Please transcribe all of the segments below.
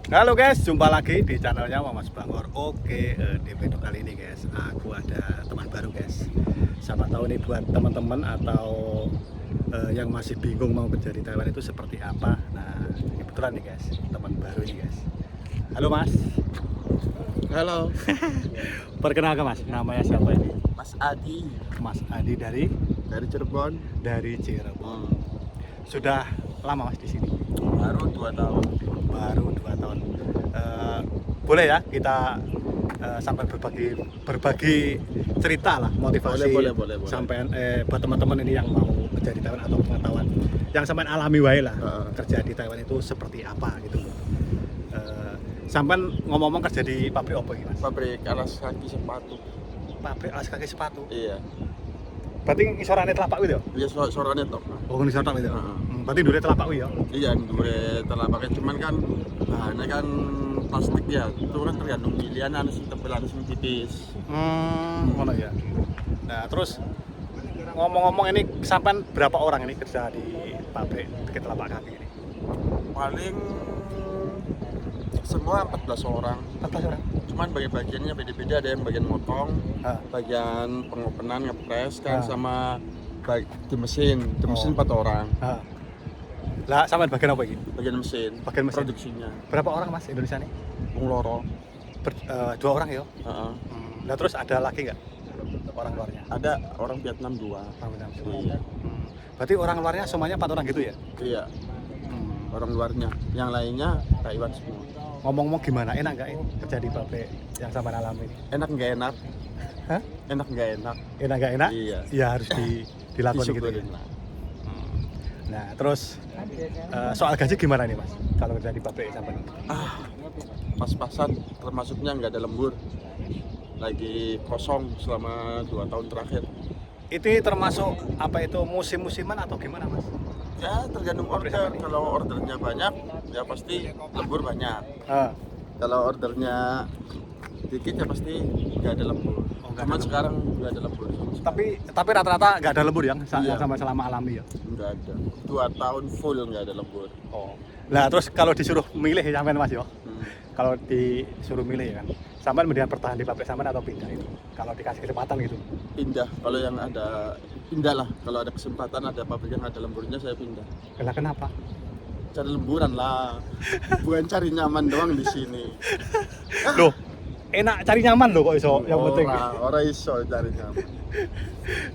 Halo guys, jumpa lagi di channelnya Mas Bangor. Oke, di video kali ini guys, aku ada teman baru guys. Siapa tahu nih buat teman-teman atau yang masih bingung mau kerja di Taiwan itu seperti apa. Nah, kebetulan nih guys, teman baru ini guys. Halo Mas. Halo, Perkenalkan Mas, namanya siapa ini? Mas Adi Mas Adi dari Cirebon. Cirebon. Sudah lama Mas di sini? Baru 2 tahun. Baru 2 tahun. Boleh ya kita sampai berbagi cerita lah, motivasi Boleh. sampai buat teman-teman ini yang mau kerja di Taiwan atau pengetahuan yang sampai alami wae lah kerja di Taiwan itu seperti apa gitu. Sampai ngomong-ngomong kerja di pabrik apa ini Mas? Pabrik alas kaki sepatu. Pabrik alas kaki sepatu. Iya. Berarti ngisorane telapak itu ya? Iya sorone tok. Oh ngisor tok itu. Heeh. Berarti dure telapak itu ya? Iya, gue telah pakai cuman kan bahannya kan plastik ya. Itu kan tergantung pilihan anu sing tebel anu sing tipis. Ngono ya. Nah, terus ngomong-ngomong ini sampai berapa orang ini kerja di pabrik bikin telapak kaki ini? Paling semua 14 orang. 14 orang. Cuman bagian-bagiannya beda-beda, ada yang bagian motong, bagian pengopenan, ngepres kan sama di mesin. Di mesin 4 orang. Lah sampai bagian apa ini? Bagian mesin, Bagian mesin. produksinya. Berapa orang Mas Indonesia nih? Wong loro. 2 orang ya? Heeh. Nah, terus ada lagi nggak orang luarnya? Ada orang Vietnam 2. Orang Vietnam. Iya. Berarti orang luarnya semuanya 4 orang gitu ya? Iya, orang luarnya. Yang lainnya Taiwan semua. Ngomong-ngomong gimana? Enak nggak ini kerja di pabrik yang sampai alami ini? Enak nggak enak? Hah? Enak nggak enak? Enak nggak enak? Iya. Ya harus dilakukan gitu ya? Disyukurin lah. Nah, terus soal gaji gimana nih Mas? Kalau kerja di pabrik sampai Pas-pasan, termasuknya nggak ada lembur. Lagi kosong selama 2 tahun terakhir. itu termasuk apa itu musim-musiman atau gimana Mas? Ya tergantung order. Kalau ordernya banyak, ya pasti lembur banyak. Kalau ordernya dikit ya pasti nggak ada lembur. nggak Cuman ada sekarang nggak ada lembur. Tapi rata-rata nggak ada lembur yang Iya. sama selama alami ya. Nggak ada. 2 tahun full nggak ada lembur. Oh. Nah, terus kalau disuruh milih ya sampean Mas yo. Hmm. Kalau disuruh milih ya kan. Sampean mendingan bertahan di pabrik sampean atau pindah itu? Kalau dikasih kesempatan gitu. Pindah. Kalau yang ada pindah lah. Kalau ada kesempatan ada pabrik yang ada lemburnya saya pindah. Kenapa? Cari lemburan lah. Bukan cari nyaman doang di sini. Loh, enak cari nyaman loh kok iso. Yang penting. Orang iso cari nyaman.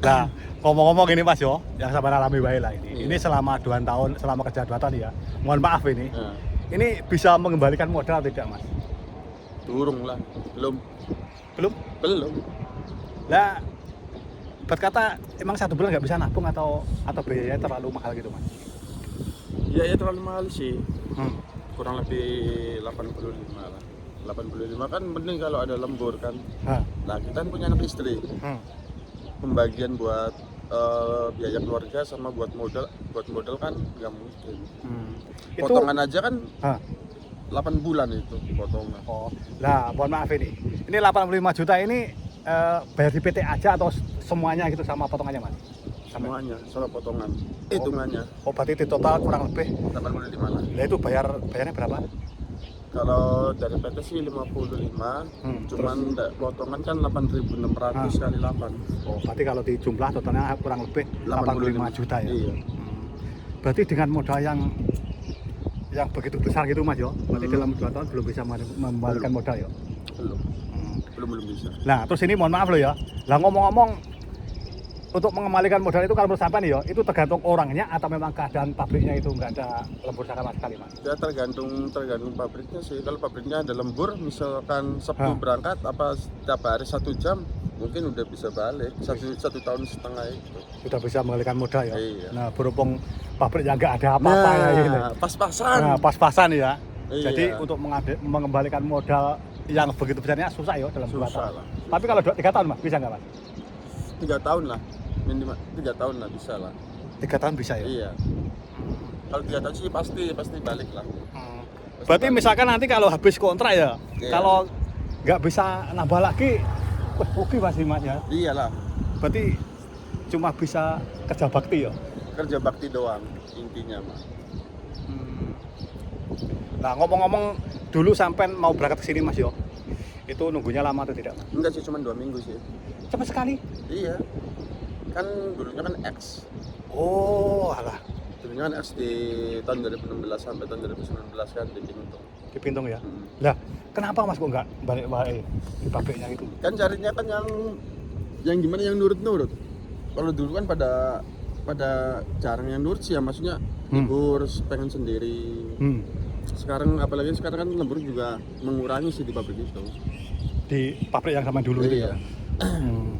Nah, ngomong-ngomong ini Mas yo, yang sampean alami wae lah ini. Iya. Ini selama 2 tahun, selama kerja 2 tahun ya. Mohon maaf ini. Ya, Ini bisa mengembalikan modal atau tidak Mas? turung lah. Belum. Belum. Lah, berkata emang 1 bulan nggak bisa nabung atau biayanya terlalu mahal gitu Mas? Ya terlalu mahal sih. Hmm. Kurang lebih 85 lah. 85 kan mending kalau ada lembur kan. Nah kita kan punya anak istri. Pembagian buat biaya keluarga sama buat modal kan nggak mungkin. Itu Potongan aja kan Hah. 8 bulan itu potongan. Oh, lah mohon maaf ini 85 juta ini bayar di PT aja atau semuanya gitu sama potongannya Mas? Semuanya sama potongan hitungannya Oh, berarti di total kurang lebih 85 lah. lah itu bayarnya berapa? Kalau dari PT sih 55, cuman potongan kan 8.600 kali 8. Oh, berarti kalau di jumlah totalnya kurang lebih 85 juta ya? Iya. Berarti dengan modal yang begitu besar gitu Mas yo, berarti dalam 2 tahun belum bisa membalikan modal ya? Belum bisa. Nah, terus ini mohon maaf loh ya. Lah ngomong-ngomong untuk mengembalikan modal itu kalau menurut sampean ya, itu tergantung orangnya atau memang keadaan pabriknya itu nggak ada lembur sama sekali Mas? Ya tergantung pabriknya sih. Kalau pabriknya ada lembur, misalkan Sabtu berangkat apa setiap hari 1 jam, mungkin udah bisa balik 1 tahun setengah itu. Sudah bisa mengalihkan modal ya? Iya. Nah, berhubung pabriknya nggak ada apa-apa ya ini. Pas-pasan. Nah, pas-pasan ya. Iya. Jadi untuk mengembalikan modal yang begitu besarnya susah ya dalam 2 Susah tahun. lah. Tapi kalau 3 tahun Mas, bisa nggak Mas? 3 tahun lah. Minimal 3 tahun lah bisa lah. 3 tahun bisa ya? Iya. Kalau 3 tahun sih pasti balik lah. Berarti misalkan nanti kalau habis kontrak ya, Iya. kalau nggak bisa nambah lagi, wah rugi pasti Mas ya. Iyalah. Berarti cuma bisa kerja bakti ya? Kerja bakti doang intinya mah. Nah ngomong-ngomong dulu sampai mau berangkat ke sini Mas yo, itu nunggunya lama atau tidak? Enggak sih, cuma 2 minggu sih. Cepat sekali. Iya, kan dulunya kan X. Oh, alah. Dulunya kan X di tahun 2016 sampai tahun 2019 kan di Pintung. Di Pintung ya. Lah, kenapa Mas kok nggak balik di pabriknya itu? Kan carinya kan yang gimana, yang nurut-nurut. Kalau dulu kan pada jarang yang nurut sih ya, maksudnya libur pengen sendiri. Sekarang apalagi sekarang kan lembur juga mengurangi sih di pabrik itu. Di pabrik yang sama dulu itu Iya. ya.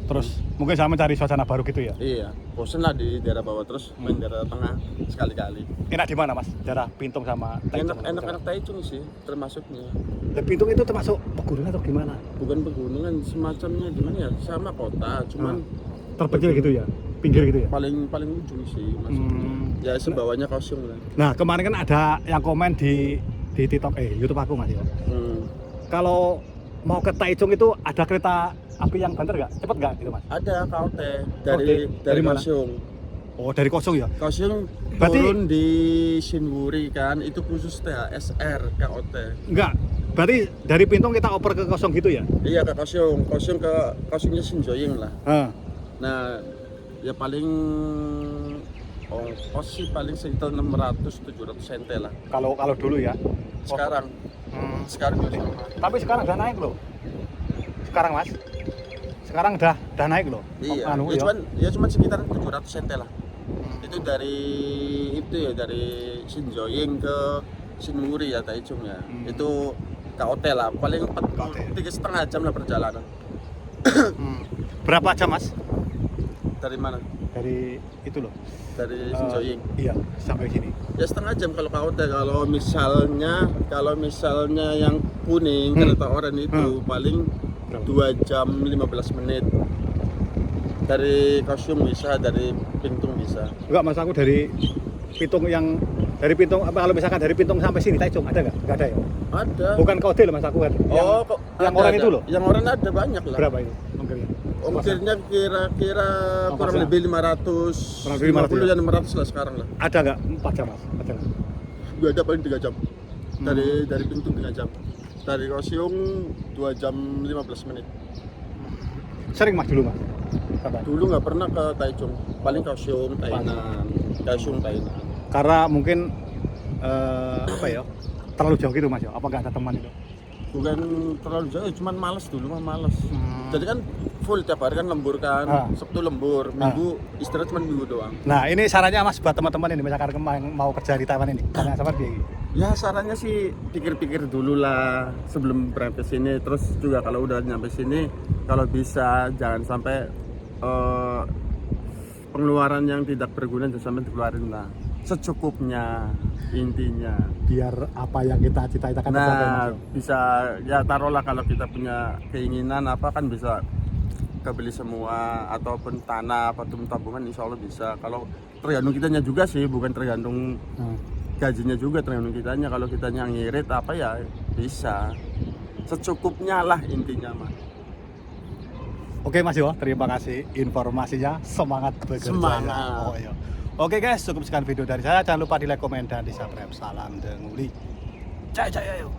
Terus mungkin sama mencari suasana baru gitu ya. Iya, bosen lah di daerah bawah, terus main daerah tengah sekali-kali. Enak di mana Mas? Daerah Pintung sama Taichung. Enak Taichung sih termasuknya. Dan Pintung itu termasuk pegunungan atau gimana? Bukan pegunungan, semacamnya gimana ya, sama kota, cuman Terpencil gitu ya, pinggir gitu ya. paling ujung sih maksudnya. Ya sebawahnya kosong lah. Nah kemarin kan ada yang komen di TikTok, YouTube aku Mas ya. Kalau mau ke Taichung itu ada kereta api yang banter nggak? Cepet nggak gitu Mas? Ada KOT Dari mana? Kaohsiung. Oh dari Kosong ya? Kaohsiung Berarti- turun di Shinwuri kan, itu khusus THSR KOT. Enggak, berarti dari Pintung kita oper ke Kosong gitu ya? Iya ke Kaohsiung ke Kaohsiungnya Shinjoying lah. Nah, ya paling ongkos sih paling sekitar 600-700 sente lah. Kalau dulu ya. Sekarang juga sama. Tapi sekarang udah naik loh. Sekarang Mas. Sekarang udah naik loh. Iya. Anu, Ya cuman sekitar 700 sente lah. Itu dari Shinjoying ke Shinwuri ya Taichung ya. Itu KOT lah, paling 3,5 jam lah perjalanan. Berapa jam Mas? Dari mana? Dari itu loh. Dari Shinjoying. Iya, sampai sini. Ya setengah jam kalau KOT. Kalau misalnya yang kuning kereta oranye itu paling 2 jam 15 menit. Dari Kaohsiung bisa, dari Pintung bisa. Enggak Mas, aku dari Pintung kalau misalkan dari Pintung sampai sini Taichung ada nggak? Nggak ada ya? Ada. Bukan kode loh Mas, aku kan. Yang ada, orang ada. itu loh. Yang orang ada banyak lah. Berapa itu ongkirnya? Ongkirnya kira-kira kurang lebih 500. Kurang lebih 500 ya 600 lah sekarang lah. Ada nggak 4 jam Mas? Ada nggak? Gak ada, paling 3 jam. Dari Pintu 3 jam. Dari Kaohsiung 2 jam 15 menit. Sering Mas dulu Mas? Kapan? Dulu nggak pernah ke Taichung, paling Kaohsiung, Tainan. Karena mungkin apa ya? Terlalu jauh gitu Mas ya? Apa nggak ada teman itu? Bukan terlalu jauh, cuman males dulu mah males. Jadi kan full tiap hari kan lembur kan, Sabtu lembur, Minggu istirahat cuma Minggu doang. Nah ini sarannya Mas buat teman-teman ini misalkan yang mau kerja di Taiwan ini, karena sama dia. Ya sarannya sih pikir-pikir dulu lah sebelum berangkat ke sini. Terus juga kalau udah nyampe sini, kalau bisa jangan sampai pengeluaran yang tidak berguna jangan sampai dikeluarin lah. Secukupnya intinya. Biar apa yang kita cita-citakan tercapai, Mas. Bisa ya taruhlah kalau kita punya keinginan apa kan bisa kebeli semua ataupun tanah atau tabungan insya Allah bisa. Kalau tergantung kitanya juga sih, bukan tergantung gajinya juga, tergantung kitanya. Kalau kitanya ngirit apa ya bisa. Secukupnya lah intinya mah. Oke Mas Yo, terima kasih informasinya. Semangat bekerja. Semangat. Oh, iya. Oke guys, cukup sekian video dari saya. Jangan lupa di like, komen, dan di subscribe. Salam Denguli. Jaya jaya yuk.